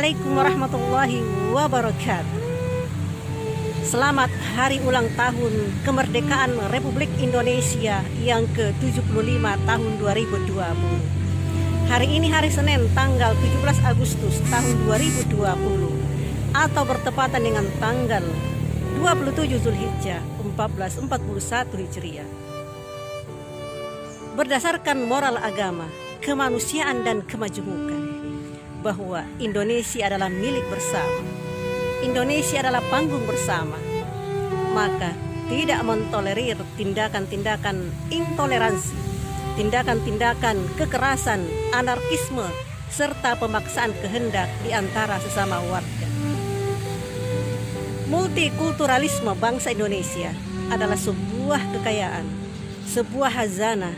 Assalamualaikum warahmatullahi wabarakatuh. Selamat hari ulang tahun kemerdekaan Republik Indonesia yang ke-75 tahun 2020. Hari ini hari Senin tanggal 17 Agustus tahun 2020 atau bertepatan dengan tanggal 27 Zulhijjah 1441 Hijriah. Berdasarkan moral agama, kemanusiaan dan kemajemukan, bahwa Indonesia adalah milik bersama. Indonesia adalah panggung bersama. Maka tidak mentolerir tindakan-tindakan intoleransi, tindakan-tindakan kekerasan, anarkisme, serta pemaksaan kehendak di antara sesama warga. Multikulturalisme bangsa Indonesia adalah sebuah kekayaan, sebuah hazanah,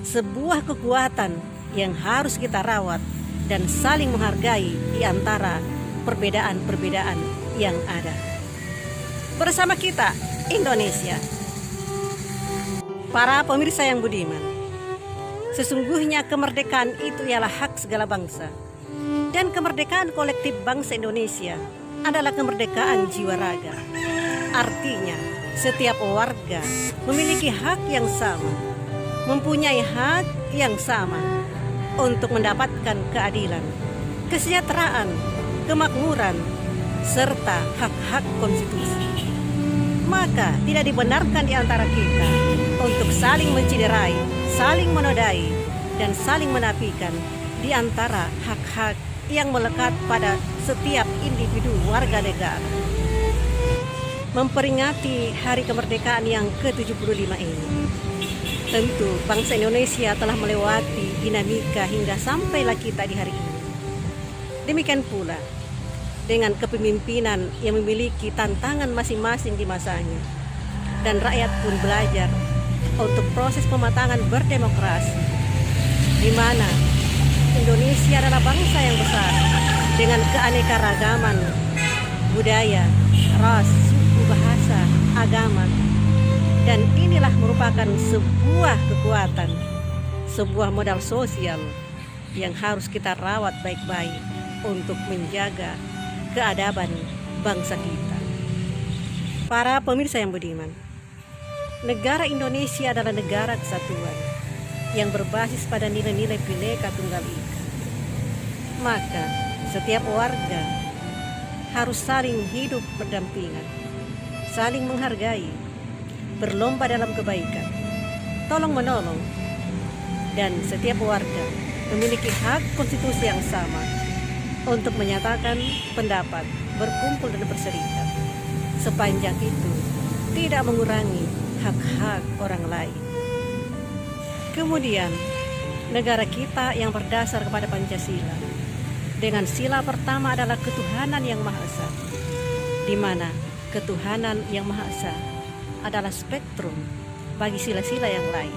sebuah kekuatan yang harus kita rawat dan saling menghargai di antara perbedaan-perbedaan yang ada. Bersama kita, Indonesia. Para pemirsa yang budiman, sesungguhnya kemerdekaan itu ialah hak segala bangsa. Dan kemerdekaan kolektif bangsa Indonesia adalah kemerdekaan jiwa raga. Artinya, setiap warga memiliki hak yang sama, mempunyai hak yang sama untuk mendapatkan keadilan, kesejahteraan, kemakmuran, serta hak-hak konstitusi. Maka tidak dibenarkan di antara kita untuk saling menciderai, saling menodai, dan saling menafikan di antara hak-hak yang melekat pada setiap individu warga negara. Memperingati hari kemerdekaan yang ke-75 ini, tentu bangsa Indonesia telah melewati dinamika hingga sampailah kita di hari ini. Demikian pula dengan kepemimpinan yang memiliki tantangan masing-masing di masanya. Dan rakyat pun belajar untuk proses pematangan berdemokrasi, di mana Indonesia adalah bangsa yang besar dengan keanekaragaman budaya, ras, suku, bahasa, agama. Dan inilah merupakan sebuah kekuatan, sebuah modal sosial yang harus kita rawat baik-baik untuk menjaga keadaban bangsa kita. Para pemirsa yang budiman, negara Indonesia adalah negara kesatuan yang berbasis pada nilai-nilai Bhinneka Tunggal Ika. Maka setiap warga harus saling hidup berdampingan, saling menghargai, berlomba dalam kebaikan, tolong menolong, dan setiap warga memiliki hak konstitusi yang sama untuk menyatakan pendapat, berkumpul dan berserikat, sepanjang itu tidak mengurangi hak-hak orang lain. Kemudian negara kita yang berdasar kepada Pancasila, dengan sila pertama adalah ketuhanan yang Maha Esa, di mana ketuhanan yang Maha Esa adalah spektrum bagi sila-sila yang lain.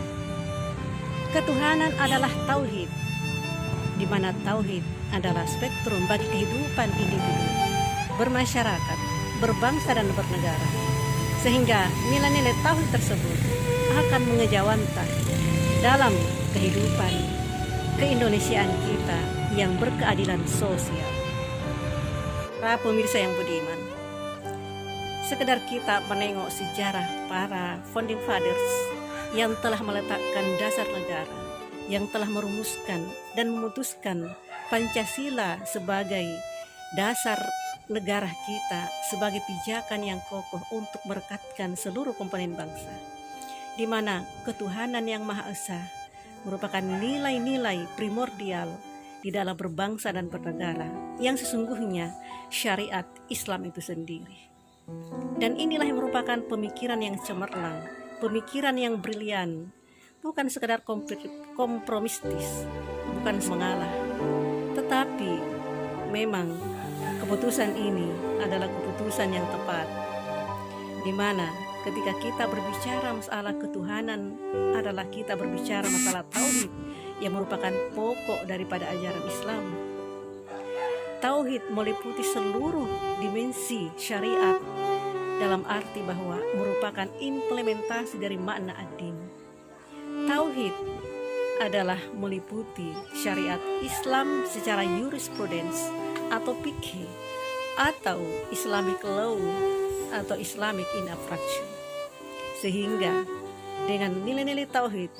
Ketuhanan adalah tauhid, di mana tauhid adalah spektrum bagi kehidupan individu, bermasyarakat, berbangsa dan bernegara. Sehingga nilai-nilai tauhid tersebut akan mengejawantah dalam kehidupan keindonesiaan kita yang berkeadilan sosial. Para pemirsa yang budiman, sekedar kita menengok sejarah para founding fathers yang telah meletakkan dasar negara, yang telah merumuskan dan memutuskan Pancasila sebagai dasar negara kita, sebagai pijakan yang kokoh untuk merekatkan seluruh komponen bangsa, di mana ketuhanan yang Maha Esa merupakan nilai-nilai primordial di dalam berbangsa dan bernegara, yang sesungguhnya syariat Islam itu sendiri. Dan inilah yang merupakan pemikiran yang cemerlang, pemikiran yang brilian, bukan sekedar kompromistis, bukan mengalah, tetapi memang keputusan ini adalah keputusan yang tepat, di mana ketika kita berbicara masalah ketuhanan adalah kita berbicara masalah tauhid yang merupakan pokok daripada ajaran Islam. Tauhid meliputi seluruh dimensi syariat dalam arti bahwa merupakan implementasi dari makna ad-din. Tauhid adalah meliputi syariat Islam secara jurisprudens atau fikih atau Islamic law atau Islamic infraction. Sehingga dengan nilai-nilai tauhid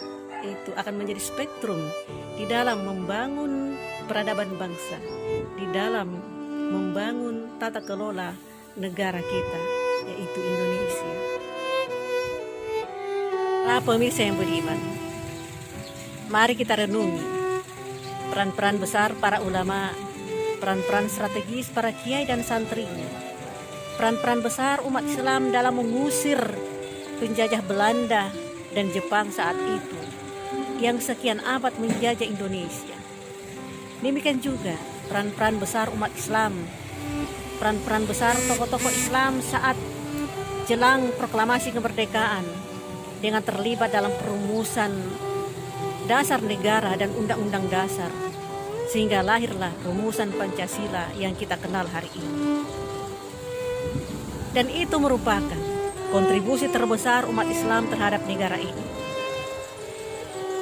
itu akan menjadi spektrum di dalam membangun peradaban bangsa, di dalam membangun tata kelola negara kita, yaitu Indonesia. Pemirsa yang budiman, mari kita renungi peran-peran besar para ulama, peran-peran strategis para kiai dan santrinya, peran-peran besar umat Islam dalam mengusir penjajah Belanda dan Jepang saat itu yang sekian abad menjajah Indonesia. Demikian juga peran-peran besar umat Islam, peran-peran besar tokoh-tokoh Islam saat jelang proklamasi kemerdekaan dengan terlibat dalam perumusan dasar negara dan undang-undang dasar, sehingga lahirlah rumusan Pancasila yang kita kenal hari ini. Dan itu merupakan kontribusi terbesar umat Islam terhadap negara ini.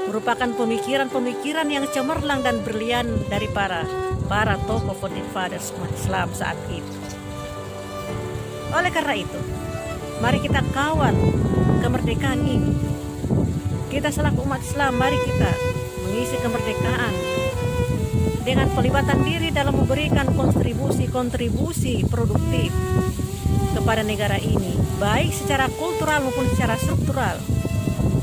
Merupakan pemikiran-pemikiran yang cemerlang dan brilian dari para tokoh founding fathers umat Islam saat itu. Oleh karena itu, mari kita kawal kemerdekaan ini. Kita selaku umat Islam, mari kita mengisi kemerdekaan dengan pelibatan diri dalam memberikan kontribusi produktif kepada negara ini, baik secara kultural maupun secara struktural,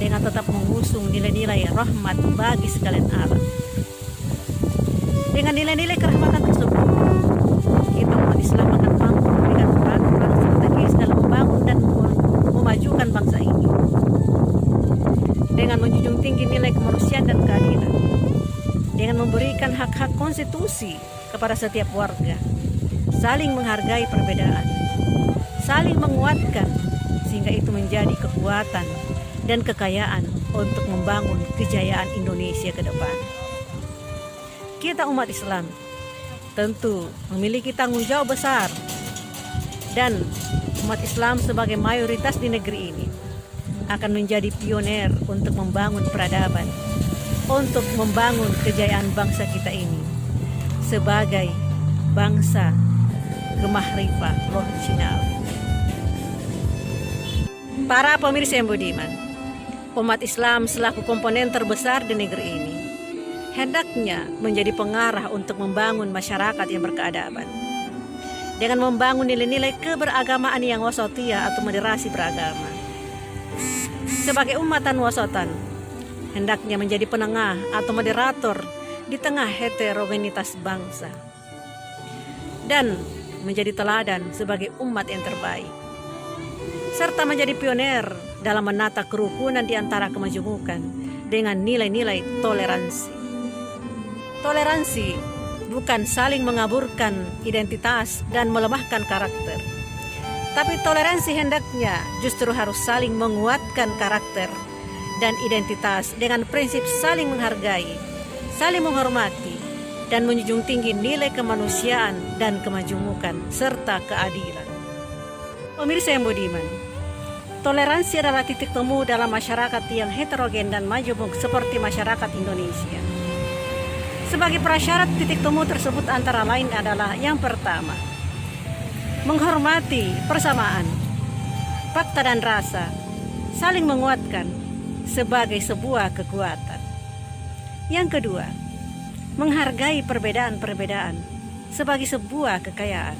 dengan tetap mengusung nilai-nilai rahmat bagi sekalian alam. Dengan nilai-nilai kerahmatan tersebut, kita umat Islam akan mampu memberikan peran strategis dalam membangun dan memajukan bangsa ini. Dengan menjunjung tinggi nilai kemanusiaan dan keadilan, dengan memberikan hak-hak konstitusi kepada setiap warga, saling menghargai perbedaan, saling menguatkan, sehingga itu menjadi kekuatan dan kekayaan untuk membangun kejayaan Indonesia ke depan. Kita umat Islam tentu memiliki tanggung jawab besar, dan umat Islam sebagai mayoritas di negeri ini akan menjadi pioner untuk membangun peradaban, untuk membangun kejayaan bangsa kita ini sebagai bangsa gemahrifah rohjinal. Para pemirsa yang budiman, umat Islam selaku komponen terbesar di negeri ini hendaknya menjadi pengarah untuk membangun masyarakat yang berkeadaban dengan membangun nilai-nilai keberagamaan yang wasatiyah atau moderasi beragama. Sebagai umatan wasatan, hendaknya menjadi penengah atau moderator di tengah heterogenitas bangsa dan menjadi teladan sebagai umat yang terbaik, serta menjadi pioner dalam menata kerukunan di antara kemajemukan dengan nilai-nilai toleransi. Toleransi bukan saling mengaburkan identitas dan melemahkan karakter, tapi toleransi hendaknya justru harus saling menguatkan karakter dan identitas dengan prinsip saling menghargai, saling menghormati, dan menjunjung tinggi nilai kemanusiaan dan kemajemukan serta keadilan. Pemirsa yang budiman, toleransi adalah titik temu dalam masyarakat yang heterogen dan majemuk seperti masyarakat Indonesia. Sebagai prasyarat titik temu tersebut antara lain adalah yang pertama, menghormati persamaan, fakta dan rasa, saling menguatkan sebagai sebuah kekuatan. Yang kedua, menghargai perbedaan-perbedaan sebagai sebuah kekayaan.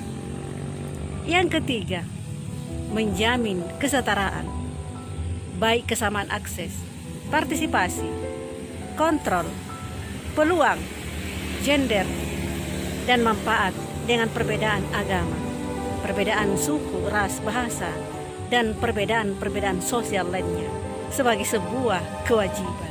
Yang ketiga, menjamin kesetaraan, baik kesamaan akses, partisipasi, kontrol, peluang, gender, dan manfaat dengan perbedaan agama, perbedaan suku, ras, bahasa, dan perbedaan-perbedaan sosial lainnya sebagai sebuah kewajiban.